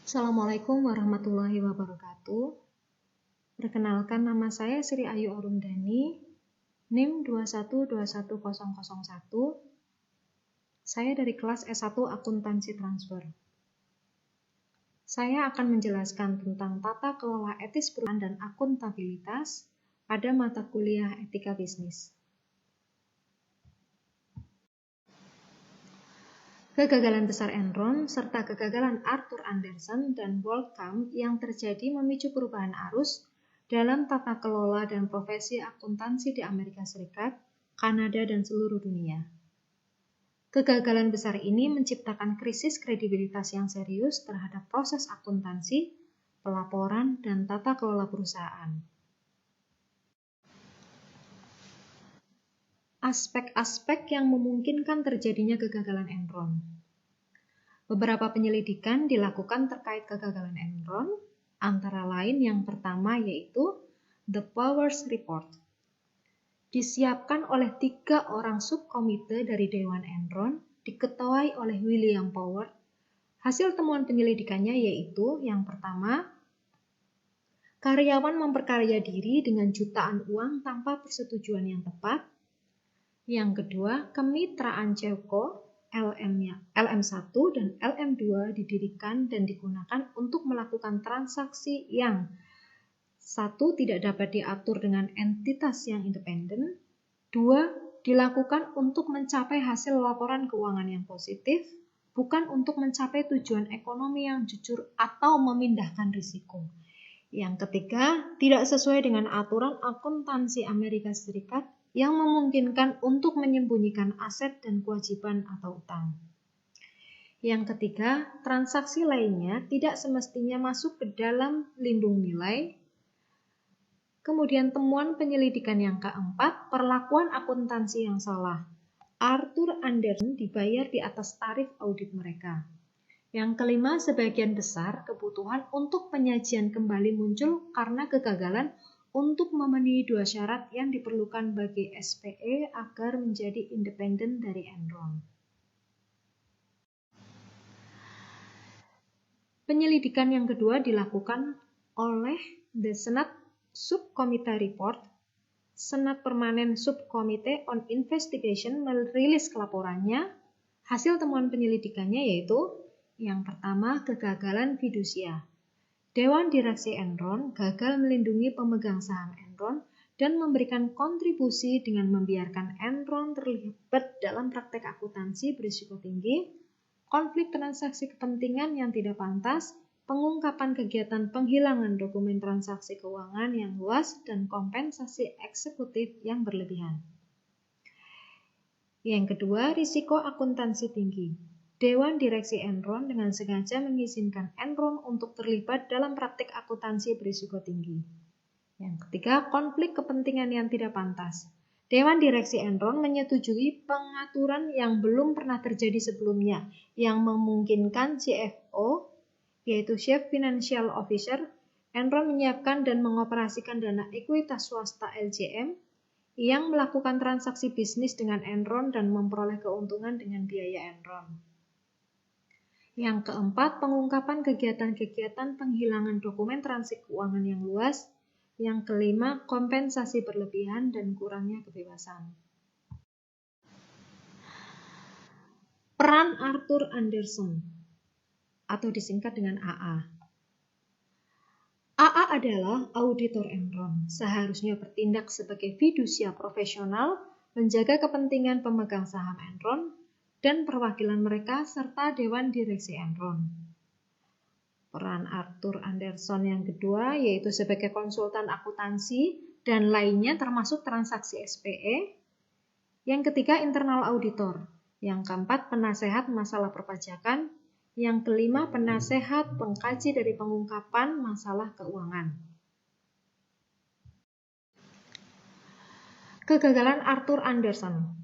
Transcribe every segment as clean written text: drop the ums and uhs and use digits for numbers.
Assalamualaikum warahmatullahi wabarakatuh. Perkenalkan, nama saya Sri Ayu Arumdani, NIM 2121001. Saya dari kelas S1 Akuntansi Transfer. Saya akan menjelaskan tentang tata kelola etis perusahaan dan akuntabilitas pada mata kuliah Etika Bisnis. Kegagalan besar Enron serta kegagalan Arthur Andersen dan WorldCom yang terjadi memicu perubahan arus dalam tata kelola dan profesi akuntansi di Amerika Serikat, Kanada, dan seluruh dunia. Kegagalan besar ini menciptakan krisis kredibilitas yang serius terhadap proses akuntansi, pelaporan, dan tata kelola perusahaan. Aspek-aspek yang memungkinkan terjadinya kegagalan Enron. Beberapa penyelidikan dilakukan terkait kegagalan Enron, antara lain yang pertama yaitu The Powers Report. Disiapkan oleh 3 orang subkomite dari Dewan Enron, diketuai oleh William Powers. Hasil temuan penyelidikannya yaitu yang pertama, karyawan memperkaya diri dengan jutaan uang tanpa persetujuan yang tepat. Yang kedua, kemitraan Cevco, LM1 dan LM2 didirikan dan digunakan untuk melakukan transaksi yang satu, tidak dapat diatur dengan entitas yang independen. 2, dilakukan untuk mencapai hasil laporan keuangan yang positif, bukan untuk mencapai tujuan ekonomi yang jujur atau memindahkan risiko. Yang ketiga, tidak sesuai dengan aturan akuntansi Amerika Serikat yang memungkinkan untuk menyembunyikan aset dan kewajiban atau utang. Yang ketiga, transaksi lainnya tidak semestinya masuk ke dalam lindung nilai. Kemudian temuan penyelidikan yang keempat, perlakuan akuntansi yang salah. Arthur Andersen dibayar di atas tarif audit mereka. Yang kelima, sebagian besar kebutuhan untuk penyajian kembali muncul karena kegagalan untuk memenuhi 2 syarat yang diperlukan bagi SPE agar menjadi independen dari Enron. Penyelidikan yang kedua dilakukan oleh The Senate Subcommittee Report. Senat Permanen Subcommittee on Investigation merilis laporannya. Hasil temuan penyelidikannya yaitu yang pertama, kegagalan fidusia. Dewan Direksi Enron gagal melindungi pemegang saham Enron dan memberikan kontribusi dengan membiarkan Enron terlibat dalam praktek akuntansi berisiko tinggi, konflik transaksi kepentingan yang tidak pantas, pengungkapan kegiatan penghilangan dokumen transaksi keuangan yang luas, dan kompensasi eksekutif yang berlebihan. Yang kedua, risiko akuntansi tinggi. Dewan Direksi Enron dengan sengaja mengizinkan Enron untuk terlibat dalam praktik akuntansi berisiko tinggi. Yang ketiga, konflik kepentingan yang tidak pantas. Dewan Direksi Enron menyetujui pengaturan yang belum pernah terjadi sebelumnya, yang memungkinkan CFO, yaitu Chief Financial Officer, Enron menyiapkan dan mengoperasikan dana ekuitas swasta LJM, yang melakukan transaksi bisnis dengan Enron dan memperoleh keuntungan dengan biaya Enron. Yang keempat, pengungkapan kegiatan-kegiatan penghilangan dokumen transaksi keuangan yang luas. Yang kelima, kompensasi berlebihan dan kurangnya kebebasan. Peran Arthur Andersen atau disingkat dengan AA. AA adalah auditor Enron, seharusnya bertindak sebagai fidusia profesional, menjaga kepentingan pemegang saham Enron dan perwakilan mereka serta Dewan Direksi Enron. Peran Arthur Andersen yang kedua yaitu sebagai konsultan akuntansi dan lainnya termasuk transaksi SPE. Yang ketiga, internal auditor. Yang keempat, penasehat masalah perpajakan. Yang kelima, penasehat pengkaji dari pengungkapan masalah keuangan. Kegagalan Arthur Andersen.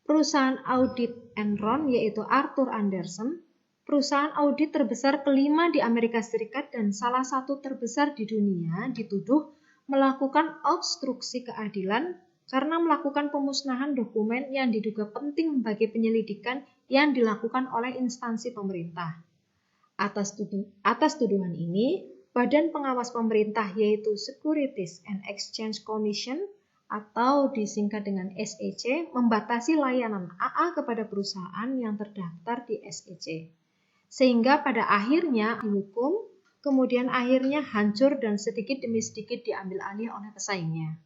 Perusahaan audit Enron yaitu Arthur Andersen, perusahaan audit terbesar kelima di Amerika Serikat dan salah satu terbesar di dunia, dituduh melakukan obstruksi keadilan karena melakukan pemusnahan dokumen yang diduga penting bagi penyelidikan yang dilakukan oleh instansi pemerintah. Atas tuduhan ini, Badan Pengawas Pemerintah yaitu Securities and Exchange Commission atau disingkat dengan SEC membatasi layanan AA kepada perusahaan yang terdaftar di SEC. Sehingga pada akhirnya dihukum, kemudian akhirnya hancur dan sedikit demi sedikit diambil alih oleh pesaingnya.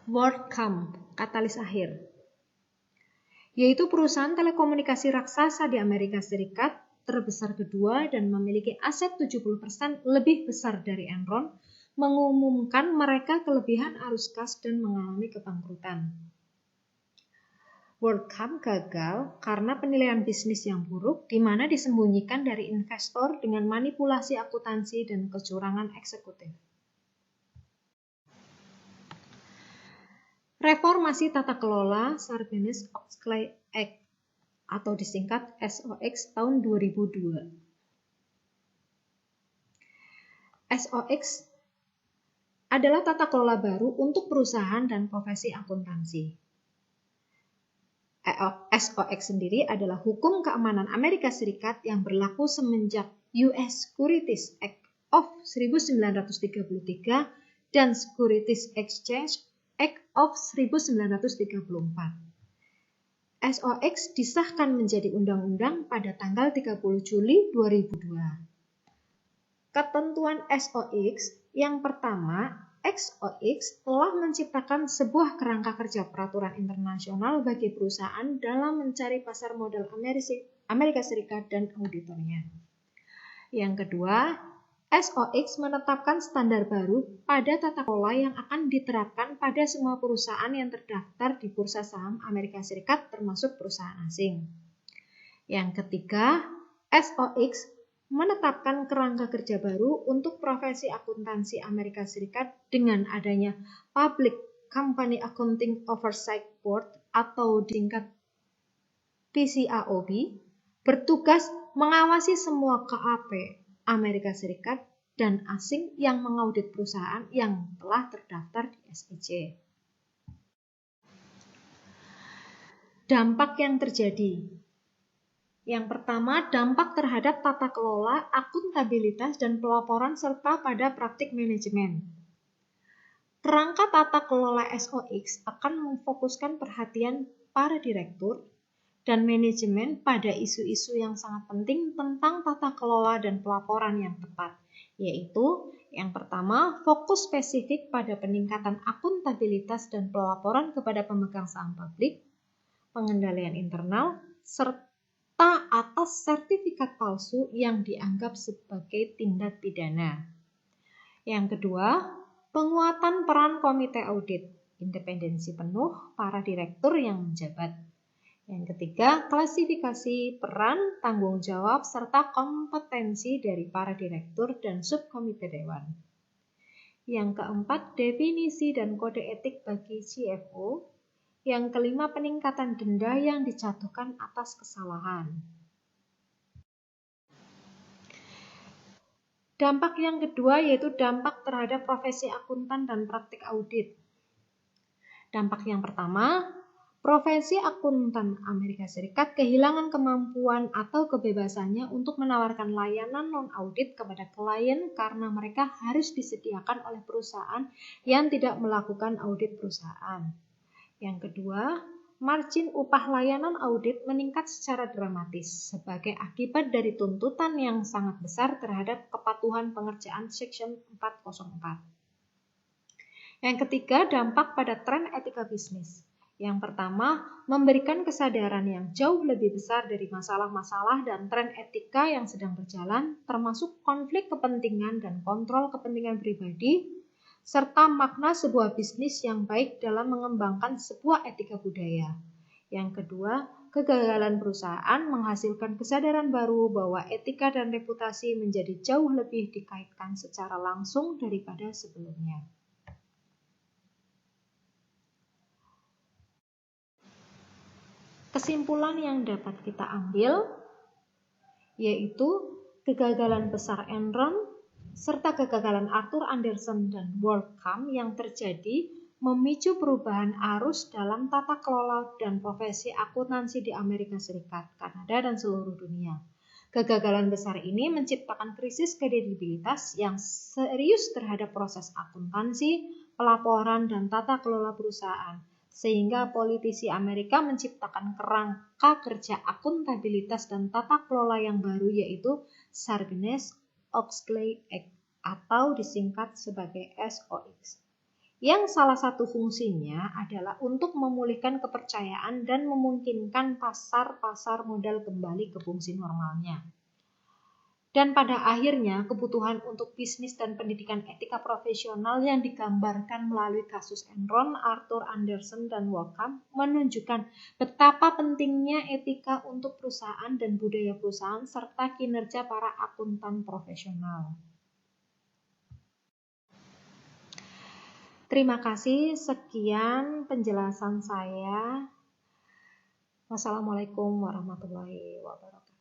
WorldCom, katalis akhir, yaitu perusahaan telekomunikasi raksasa di Amerika Serikat terbesar kedua dan memiliki aset 70% lebih besar dari Enron, mengumumkan mereka kelebihan arus kas dan mengalami kebangkrutan. WorldCom gagal karena penilaian bisnis yang buruk, di mana disembunyikan dari investor dengan manipulasi akuntansi dan kecurangan eksekutif. Reformasi Tata Kelola Sarbanes-Oxley Act atau disingkat SOX tahun 2002. SOX adalah tata kelola baru untuk perusahaan dan profesi akuntansi. SOX sendiri adalah hukum keamanan Amerika Serikat yang berlaku semenjak US Securities Act of 1933 dan Securities Exchange Act of 1934. SOX disahkan menjadi undang-undang pada tanggal 30 Juli 2002. Ketentuan SOX yang pertama, SOX telah menciptakan sebuah kerangka kerja peraturan internasional bagi perusahaan dalam mencari pasar modal Amerika Serikat dan auditornya. Yang kedua, SOX menetapkan standar baru pada tata kelola yang akan diterapkan pada semua perusahaan yang terdaftar di Bursa Saham Amerika Serikat termasuk perusahaan asing. Yang ketiga, SOX menetapkan kerangka kerja baru untuk profesi akuntansi Amerika Serikat dengan adanya Public Company Accounting Oversight Board atau disingkat PCAOB, bertugas mengawasi semua KAP Amerika Serikat dan asing yang mengaudit perusahaan yang telah terdaftar di SEC. Dampak yang terjadi. Yang pertama, dampak terhadap tata kelola, akuntabilitas, dan pelaporan serta pada praktik manajemen. Kerangka tata kelola SOX akan memfokuskan perhatian para direktur dan manajemen pada isu-isu yang sangat penting tentang tata kelola dan pelaporan yang tepat, yaitu yang pertama, fokus spesifik pada peningkatan akuntabilitas dan pelaporan kepada pemegang saham publik, pengendalian internal, serta atas sertifikat palsu yang dianggap sebagai tindak pidana. Yang kedua, penguatan peran komite audit, independensi penuh para direktur yang menjabat. Yang ketiga, klasifikasi peran, tanggung jawab, serta kompetensi dari para direktur dan subkomite dewan. Yang keempat, definisi dan kode etik bagi CFO. Yang kelima, peningkatan denda yang dijatuhkan atas kesalahan. Dampak yang kedua yaitu dampak terhadap profesi akuntan dan praktik audit. Dampak yang pertama, profesi akuntan Amerika Serikat kehilangan kemampuan atau kebebasannya untuk menawarkan layanan non-audit kepada klien karena mereka harus disediakan oleh perusahaan yang tidak melakukan audit perusahaan. Yang kedua, margin upah layanan audit meningkat secara dramatis sebagai akibat dari tuntutan yang sangat besar terhadap kepatuhan pengerjaan Section 404. Yang ketiga, dampak pada tren etika bisnis. Yang pertama, memberikan kesadaran yang jauh lebih besar dari masalah-masalah dan tren etika yang sedang berjalan, termasuk konflik kepentingan dan kontrol kepentingan pribadi, serta makna sebuah bisnis yang baik dalam mengembangkan sebuah etika budaya. Yang kedua, kegagalan perusahaan menghasilkan kesadaran baru bahwa etika dan reputasi menjadi jauh lebih dikaitkan secara langsung daripada sebelumnya. Kesimpulan yang dapat kita ambil yaitu kegagalan besar Enron serta kegagalan Arthur Andersen dan WorldCom yang terjadi memicu perubahan arus dalam tata kelola dan profesi akuntansi di Amerika Serikat, Kanada, dan seluruh dunia. Kegagalan besar ini menciptakan krisis kredibilitas yang serius terhadap proses akuntansi, pelaporan, dan tata kelola perusahaan, sehingga politisi Amerika menciptakan kerangka kerja akuntabilitas dan tata kelola yang baru, yaitu Sarbanes-Oxley Act atau disingkat sebagai SOX. Yang salah satu fungsinya adalah untuk memulihkan kepercayaan dan memungkinkan pasar modal kembali ke fungsi normalnya. Dan pada akhirnya, kebutuhan untuk bisnis dan pendidikan etika profesional yang digambarkan melalui kasus Enron, Arthur Andersen, dan Wellcome menunjukkan betapa pentingnya etika untuk perusahaan dan budaya perusahaan serta kinerja para akuntan profesional. Terima kasih, sekian penjelasan saya. Wassalamualaikum warahmatullahi wabarakatuh.